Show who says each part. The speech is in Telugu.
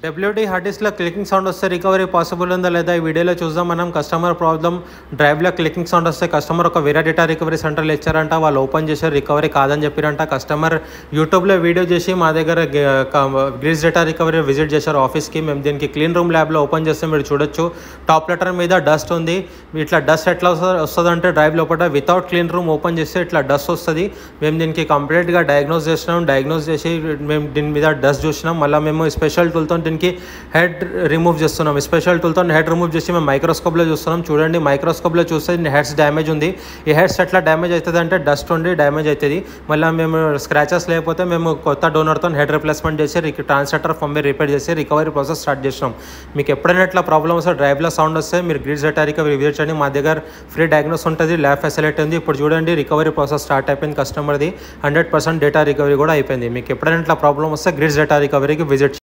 Speaker 1: డబ్ల్యూడి హార్డ్ డిస్క్లో క్లికింగ్ సౌండ్ వస్తే రికవరీ పాసిబుల్ ఉందా లేదా ఈ వీడియోలో చూద్దాం మనం. కస్టమర్ ప్రాబ్లం, డ్రైవ్లో క్లికింగ్ సౌండ్ వస్తే కస్టమర్ ఒక వేరే డేటా రికవరీ సెంటర్లో ఇచ్చారంట, వాళ్ళు ఓపెన్ చేశారు, రికవరీ కాదని చెప్పారంట. కస్టమర్ యూట్యూబ్లో వీడియో చేసి మా దగ్గర గ్రీస్ డేటా రికవరీ విజిట్ చేశారు ఆఫీస్కి. మేము దీనికి క్లీన్ రూమ్ ల్యాబ్లో ఓపెన్ చేస్తే మీరు చూడొచ్చు టాప్ లెటర్ మీద డస్ట్ ఉంది. ఇట్లా డస్ట్ ఎట్లా వస్తుందంటే డ్రైవ్ లోపల వితౌట్ క్లీన్ రూమ్ ఓపెన్ చేస్తే ఇట్లా డస్ట్ వస్తుంది. మేము దీనికి కంప్లీట్గా డయాగ్నోస్ చేసినాం. డయాగ్నోస్ చేసి మేము దీని మీద డస్ట్ చూసినాం. మళ్ళీ మేము స్పెషల్ టూల్తో దీనికి హెడ్ రిమూవ్ చేస్తున్నాం. స్పెషల్ టూల్తో హెడ్ రిమూవ్ చేసి మేము మైక్రోస్కోప్లో చూస్తున్నాం. చూడండి మైక్రోస్కోప్లో చూస్తే హెడ్స్ డ్యామేజ్ ఉంది. ఈ హెడ్స్ ఎట్లా డ్యామేజ్ అవుతుంది అంటే డస్ట్ ఉండి డ్యామేజ్ అవుతుంది. మళ్ళీ మేము స్క్రాచెస్ లేకపోతే మేము కొత్త డోనర్తో హెడ్ రిప్లేస్మెంట్ చేసి ట్రాన్స్లేటర్ ఫమ్మే రిపేర్ చేసి రికవరీ ప్రాసెస్ స్టార్ట్ చేసినాం. మీకు ఎప్పుడైనా ఇట్లా ప్రాబ్లమ్ వస్తే డ్రైవ్లో సౌండ్ వస్తే మీరు గ్రీస్ డేటా రికవరీ విజిట్ చేయండి. మా దగ్గర ఫ్రీ డయాగ్నోస్ ఉంటుంది, ల్యాబ్ ఫెసిలిటీ ఉంది. ఇప్పుడు చూడండి రికవరీ ప్రాసెస్ స్టార్ట్ అయిపోయింది. కస్టమర్ది 100% డేటా రికవరీ కూడా అయిపోయింది. మీకు ఎప్పుడైనా ఇట్లా ప్రాబ్లమ్ వస్తే గ్రీస్ డేటా రికవరీకి విజిట్